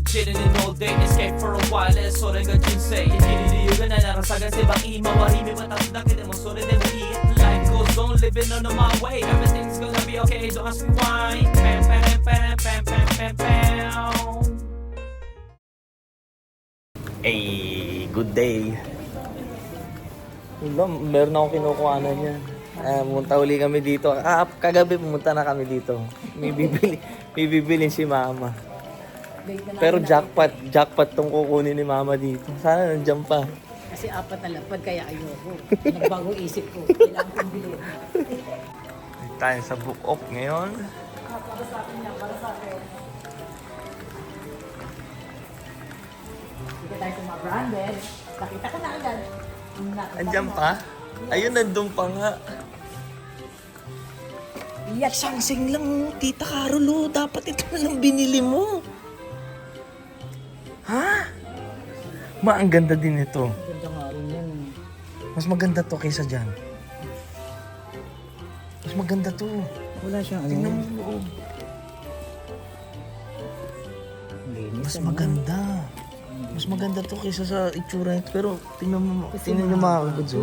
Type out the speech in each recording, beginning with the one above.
chilling all day, escape for a while, それが人生生きる理由がないなら探せば今は意味は立つだけでもそれでもいい Life goes on, living on my way, everything's gonna be okay, don't ask me why. Pam pam pam pam pam pam pam. Hey, good day. Wala, meron akong kinukuhanan niya. Pumunta uli kami dito. Kagabi pumunta na kami dito. May bibili si mama. Pero jackpot tong kukunin ni mama dito. Sana nandiyan pa. Kasi 4 na lapad, kaya ayoko. Nagbagong isip ko. Kailangan kong bilhin. Tayo sa book off ngayon. Para sa akin yan, para sa akin. Dito tayo sa mga branded. Nakita ka na agad. Andiyan pa? Ayun, nandun pa nga. Iyak. Sangsing lang, Tita Carolo. Dapat ito na lang binili mo. Ha? Ma, ang ganda din ito. Ganda nga rin yun. Mas maganda to kaysa dyan. Mas maganda to. Wala siyang ano. Tingnan mo yung loob. Linis, Mas ano? maganda. Mas maganda to kaysa sa itsura nito. Pero tingnan mo, tingnan nyo mga kagudzo.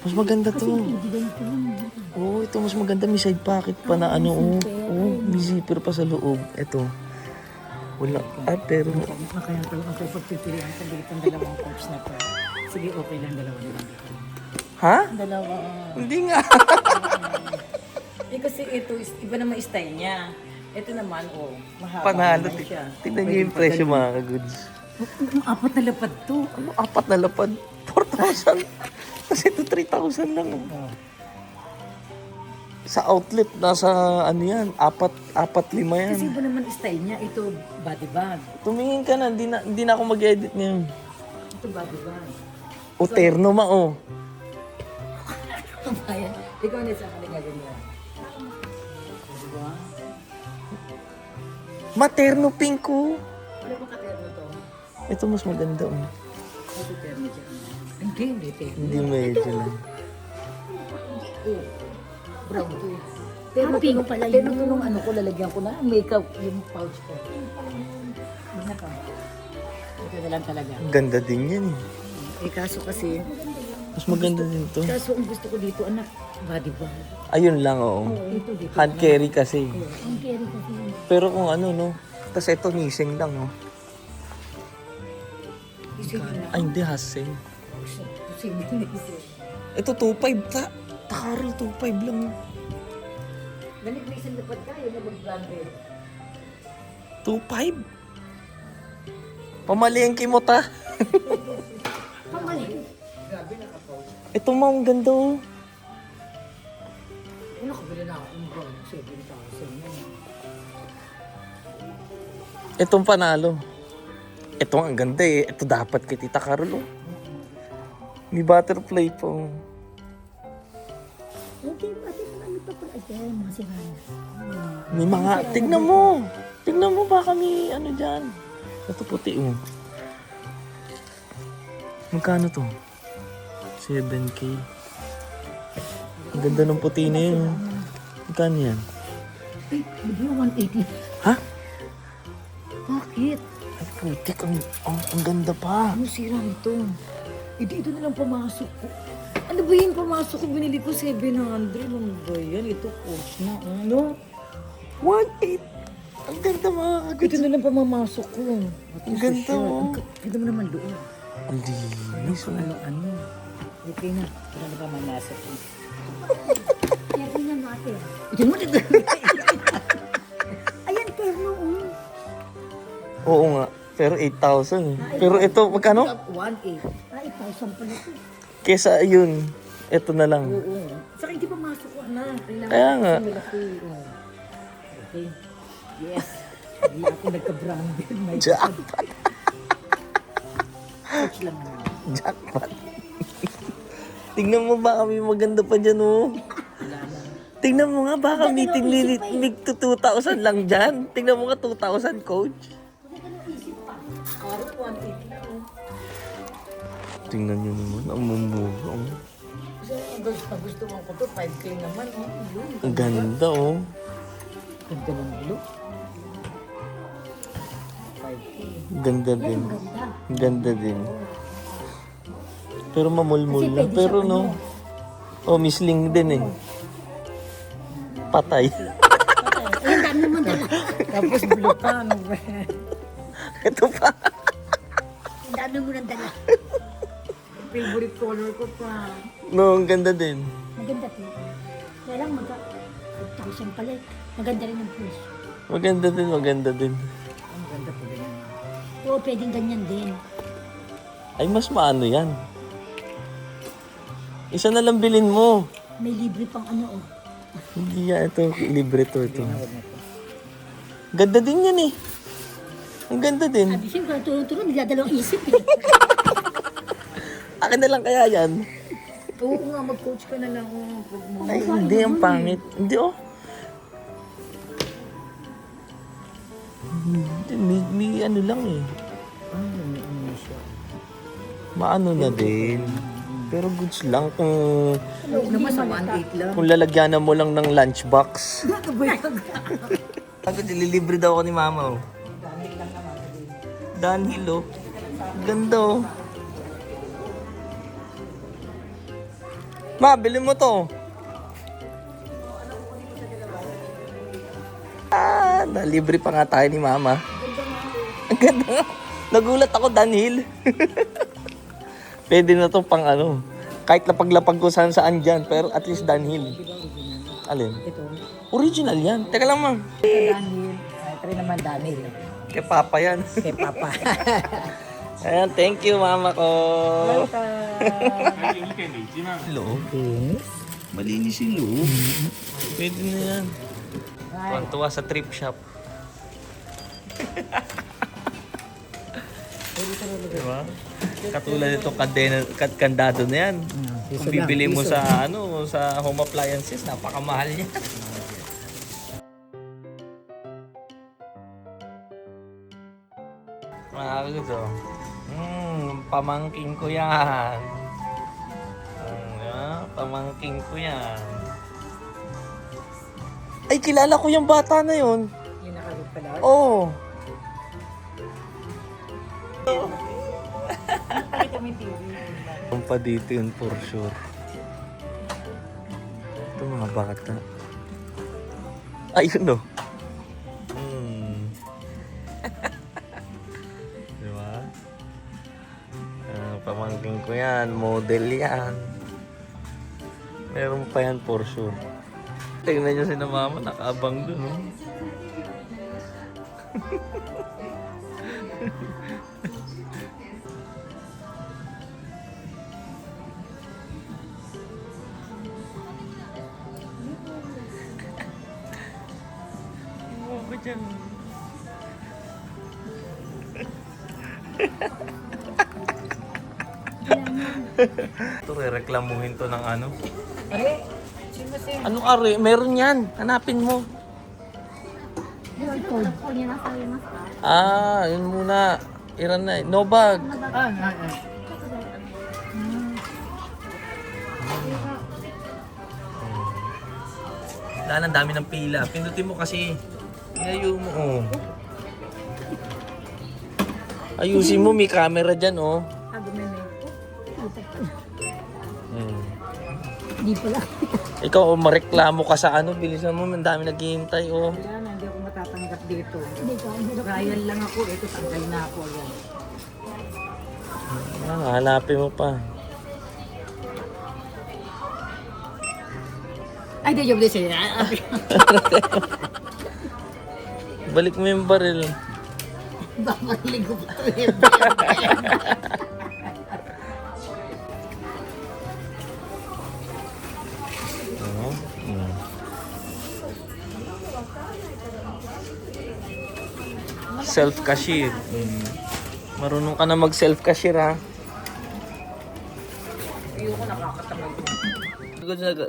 Mas maganda to. Oo, ito mas maganda. May side pocket pa na ano. Oo, may zipper pa sa loob. Ito. Wala. Pero Kaya pala ang pagpipilihan sa ng dalawang coach na to. Sige, okay lang dalawa na lang. ha? Dalawa. Hindi nga. Kasi ito, iba naman style niya. Ito naman, mahaba Panalo. naman siya. Tingnan nyo yung presyo mga kagudzo. Ang 4 na lapad to. Ano, 4 na lapad? 4,000. Kasi ito 3,000 lang. Sa outlet, nasa ano yan, 4-5 yan. Kasi iba naman style niya. Ito, body bag. Tumingin ka na, hindi na ako mag-edit ngayon. Ito, body bag. O terno ma, oh. Ayan. Ikaw na sa kanila ganyan. Diba? Materno pink ko. Wala bang katerno to? Ito mas maganda, oh. Ito terno dyan. Hindi terno. Hindi medyo lang. Oh, brown to eh. Pero pink pala yun. Pero nung ano ko, lalagyan ko na makeup yung pouch ko. Ano ka? Ito na lang talaga. Ganda din yan, eh. Kaso kasi, Mas maganda din to. ang gusto ko dito, anak, body bag. Ayun lang, oo. Ito dito. Hand carry kasi. Ang carry kasi. Pero kung ano, no. Tapos ito, missing lang, oh. Ay, hindi, hasing. Ito, 2.5 ta. Takarol, 2.5 lang. Ganit may isang dapat kayo na mag-branded. 2.5? Pamalengke mo, ta. Pamali. Grabe naka-pouch. Ito, ma, ang ganda, oh. Ano, kabila na ako ng gold, 7,000. Itong panalo. Ito ang ganda, eh. Ito dapat kay Tita Carol, oh. May butterfly pa, oh. Okay, pati pa ano pa pala. Ayan, mga sirana. May mga, tignan mo. Tignan mo baka may ano dyan. Ito puti, oh. Magkano to? 7K. Ang ganda ng puti na yun. Magkano yan? Ay, hindi yung 180. Ha? Bakit? Ay, putik. Ang ganda pa. Ano sira nito? Ito na lang pumasok ko. Ano ba yung pumasok ko? Binili ko 700. Ano ba yan? Ito coach na. Ano? 1.8. Ang ganda mga Ito kagad. na lang pamamasok ko. Ang ganda, oh. Ganda mo naman doon. Ang linis, oh. Ano? Okay na. Ito na pamamasok ko. Ito na natin. Ito mo dito. Ayan, terno. Oo nga. Pero 8,000. Pero ito, magkano? 1.8. Ay, 1,000 pa na ito. Kesa yun, ito na lang. Oo. Saka hindi pumasok ko na. Kaya nga. Okay. Yes. Hindi ako nagka-branded. May Jackpot. coach lang naman. Jackpot. Tingnan mo baka may maganda pa dyan, oh. Wala na. Tingnan mo nga baka may tinlilit to 2,000 lang dyan. Tingnan mo nga 2,000, coach. Parang 180 na. Tingnan nyo naman, ang mumura. Oh. Kasi ang gusto mo ko to, 5K naman. Ang ganda, oh. Ganda ng blue. Ganda din. Ganda. Ganda din. Pero mamulmul Kasi lang. pwede Pero siya, no. Oh, misling din eh. Patay. Ay, ang dami naman dala. Tapos blue pa, ano ba? Ito pa. Ang dami mo nang dala. Favorite color ko pa. No, ang ganda din. Maganda po. Kaya lang 1,000 pala eh. Maganda rin ang push. Maganda din, maganda din. Ang ganda po ganyan. Oo, pwedeng ganyan din. Ay, mas maano yan. Isa na lang bilhin mo. May libre pang ano oh. Hindi yan. Ito, libre to. Ito. Ganda din yan eh. Ang ganda din. Sabi siya, kung turun-turun, nagdadalawang isip eh. Akin na lang kaya yan. Oo nga, mag-coach ka na lang. Oh, pag mo. Ay, hindi. Ang pangit. Hindi oh. Hindi, may ano lang eh. Ano siya? Maano na din. Pero goods lang kung Naman sa 1.8 lang. kung lalagyanan mo lang ng lunchbox. Ako, dililibre daw ako ni mama oh. Downhill oh. Ganda oh. Ma, bilhin mo to. Ah, nalibre pa nga tayo ni mama. Ang ganda nga. Nagulat ako, downhill. Pwede na to pang ano. Kahit lapag-lapag ko saan dyan, pero at least downhill. Alin? Ito. Original yan. Teka lang, ma. Daniel. Ay, try naman Daniel. Kay Papa yan. Kay Papa. Ayan, thank you, mama ko. Welcome. Loob. Malinis yung loob. Pwede na yan. Tuwan-tuwa sa trip shop. Diba? Katulad itong kandado na yan. Kung bibili mo sa sa home appliances, napakamahal niya. Makakagod oh. Pamangking ko yan. Pamangking ko yan. Ay, kilala ko yung bata na yun. Yung nakalit pala. Oo. Pakita mo yung TV. Ang pa dito yun for sure. Ito mga bata. Ayun oh. Diba? Pamangking ko yan. Model yan. Meron pa yan for sure. Tingnan nyo si na mama. Nakaabang dun oh. Ako dyan. Ito, re-reklamuhin to ng ano. Are, sino si? Ano are? Meron yan. Hanapin mo. Ah, yun muna. Iran na. No bag. Wala, ang dami ng pila. Pindutin mo kasi. Ilayo mo, oh. Ayusin mo, may camera dyan, oh. Hindi pala. Ikaw, oh, mareklamo ka sa ano, bilisan mo, ang dami naghihintay, oh. Wala na, hindi ako matatanggap dito. Hindi ka, hindi ka. Trial lang ako. Ito, tanggal na ako. Yan. Ah, hanapin mo pa. Ay, di job din Balik mo yung baril. Babalik ko pa ito. Oo. Self-cashier. Marunong ka na mag-self-cashier, ha? Ayoko nakakatamay.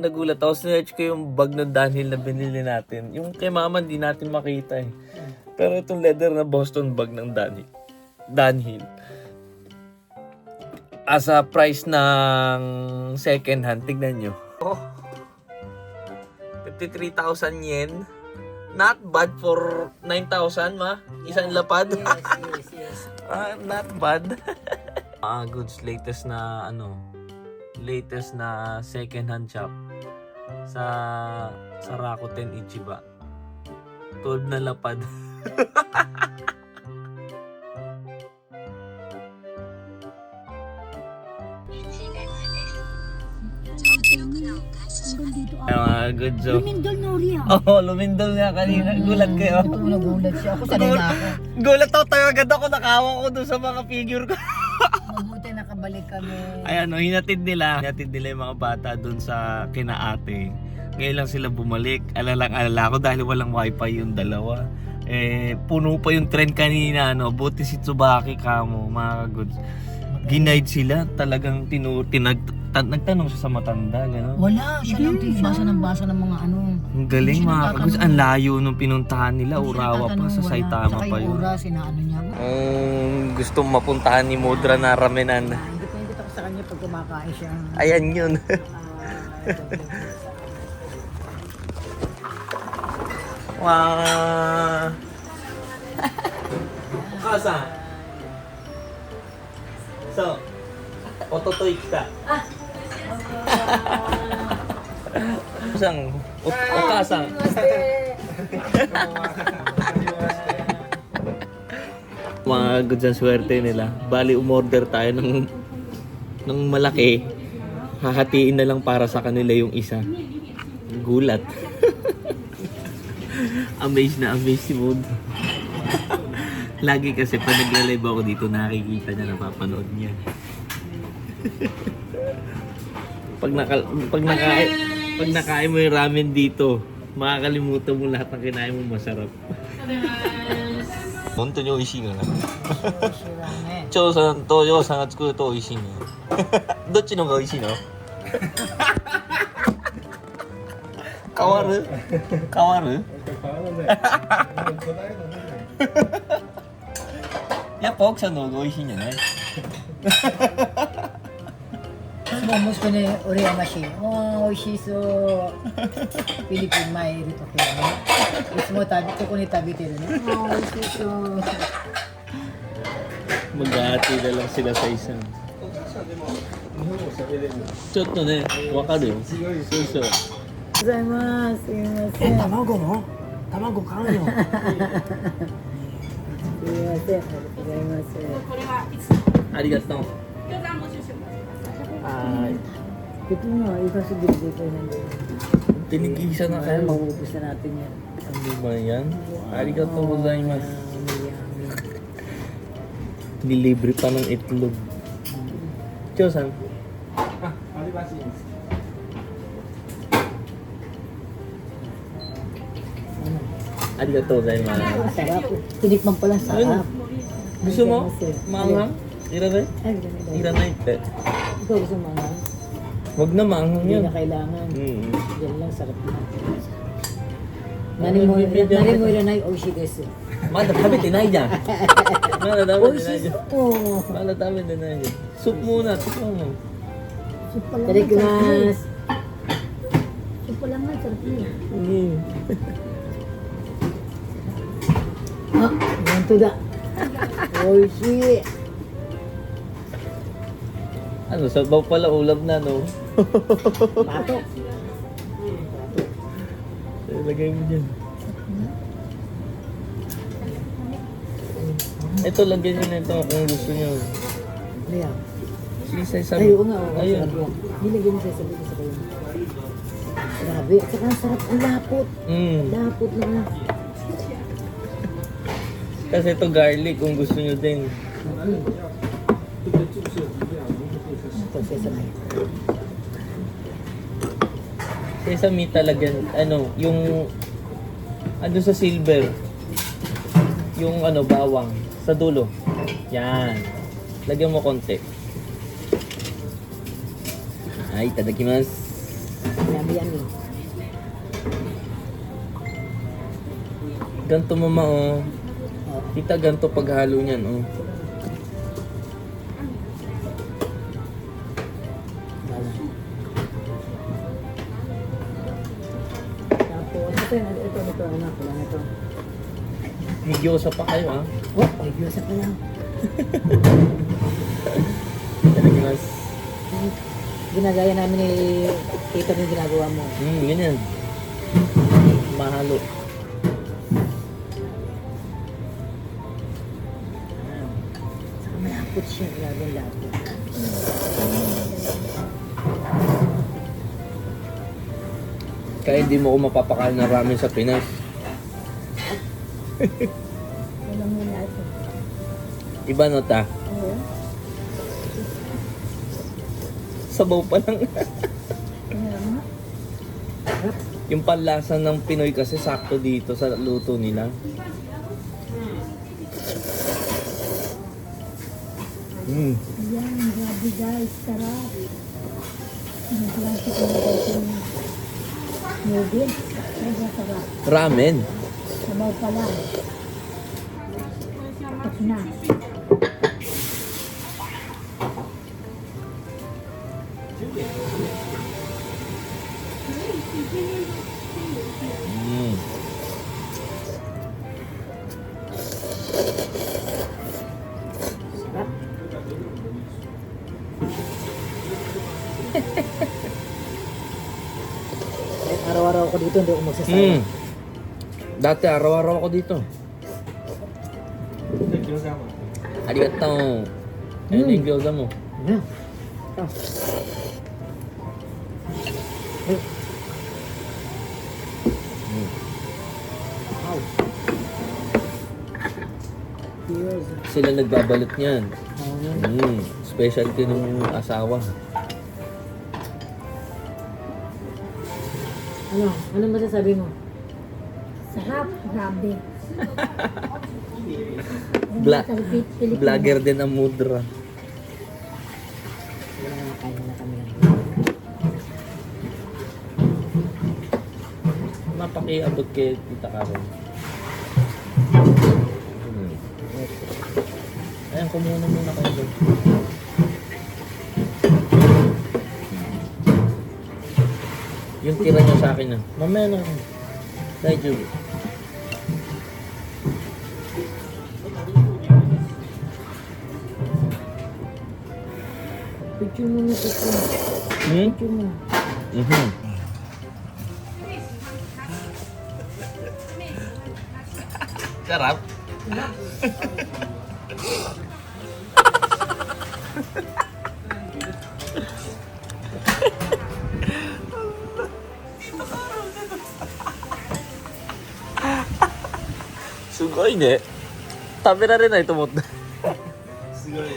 Nagulat ako, sinerch ko yung bag ng Dunhill na binili natin. Yung kay mama, hindi natin makita eh. Pero itong leather na Boston bag ng Dunhill. As a price ng second hand, tignan nyo. Oh, 53,000 yen. Not bad for 9,000, ma. Isang lapad. Yes. Not bad. Goods latest na second hand shop sa Rakuten Ichiba. 12 na lapad. Mga good joke. Lumindol, Noria. Oo, lumindol nga kanina. Gulat kayo. Nagulat siya. Ako sanay na ako. Gulat ako tayo agad ako. Nakawa ko doon sa mga figure ko. Mabuti nakabalik kami. Ayan, hinatid nila yung mga bata doon sa kinaate. Ngayon lang sila bumalik. Alala ko dahil walang wifi yung dalawa. Puno pa yung trend kanina, buti si Tsubaki kamo, mga goods. Ginaid sila, talagang nagtanong siya sa matanda, gano'n. Wala, siya lang basa ng mga ano. Ang galing mga goods, ang layo nung pinuntahan nila, Urawa pa, sa Saitama pa yun. Oras, inaano niya. Gusto mapuntahan ni Mudra na ramenan. Depende ako sa kanya pag kumakain siya. Ayan yun. Wow. Kasa. So, ototoy kita. Sang, okasang. Mga goods ang swerte nila. Bali, umorder tayo ng malaki. Hahatiin na lang para sa kanila yung isa. Gulat. Amazed na amazed si Mood. Lagi kasi pag nagla-live ako dito, nakikita niya, napapanood niya. pag nakain mo yung ramen dito, makakalimutan mo lahat ng kinain mo masarap. Honto ni oishii nga. 長さんとヨウさんが作ると美味しいね。どっちの方が美味しいの？変わる？変わる？やっぱ奥さんの方が美味しいんじゃない？ Mo息子に俺やましい。おいしそう。フィリピン前いるときはね。いつもここに食べてるね。おいしそう。 Mag-aati na lang sila sa isang. Chotto ne, wakaru? Suso. ございます。すみません。卵も卵買うよ。すみません。ありがとうございます。ありがとう。Ito nga, iba sa dito nandun. Tinigisa na kayo. Maubos na natin yan. Ano ba yan? Arigatou gozaimasu. Nilibre pa ng itlog. Chosan. Arigatou gozaimasu. Sarap. Tinikman pala sarap. Gusto mo? Maanghang? Iranay? Ay, ganun. Iranay. Ikaw gusto mo nga? Wag na maanghang Hindi yun. na kailangan. Yan lang, sarap na. Ano, bibigyan Nani kita? mo iranay, oishi desu. まだ食べてないじゃん。まだ食べてないじゃん。美味しそう。まだ食べてないじゃん。スープmuna, sip mo. Itadakimasu. Ito lang nga, sarap niya. Ah, ganito da. Oishi. Ano, sabaw pala ulam na, no? Patok. Lagay mo dyan. Ito, lagyan nyo na ito kung gusto nyo. Ayan. Sige, sabi. Ay, oo nga, oo. Ayun. Sarap yan. Nilagyan mo sa sabi ko sa kayo. Grabe. At saka ang sarap. Ang lapot. Lapot na nga. Kasi ito garlic kung gusto nyo din. Ito, sesame. Sesame talagyan, ano, yung ano sa silver. Yung ano, bawang sa dulo. Yan. Lagyan mo konti. Ay, itadakimasu. Grabe yan eh. Ganto mama, oh. Kita ganto paghalo niyan, oh. Tapos, ito yun. Ito, to, ano, wala na to. May gyosa pa kayo, ha? Oh, may Diyosa pa lang. Talaga mas... Ginagaya namin ni Tita yung ginagawa mo. Ganyan. Mahalo. Saka malapot siya, grabe ang lapot. Kaya hindi mo ko mapapakain ng ramen sa Pinas. Walang wala ito. Iba no ta? Oo. Sabaw pa lang. Kaya nga. Yung panlasa ng Pinoy kasi sakto dito sa luto nila. Ayan, grabe guys, sarap. Ang klase ko na dating noodles. Sobrang sarap. Ramen. Sabaw pa lang. Tapos na. Mm. Sarap. Kahit araw-araw ako dito, hindi ako magsasawa. Dati araw-araw ako dito. Arigato. Ayun yung gyoza mo. Ano? Ito. Ay. Wow. Diyosa. Sila nagbabalot niyan. Oh. Specialty ng asawa. Ano? Ano masasabi mo? Sarap, grabe. Bla- Sa Pilipino. Vlogger din ang mudra. Wala na, kaya na kami. Mapakiabot kay Tita Karen. Ayan, kumuha muna kayo doon. Yung tira niya sa akin na. Mamaya na ako. Dahil Julie. Picture mo na picture. Picture mo. Sarap. Sugoi ne. Tabi na rin na ito mo. Sugoi.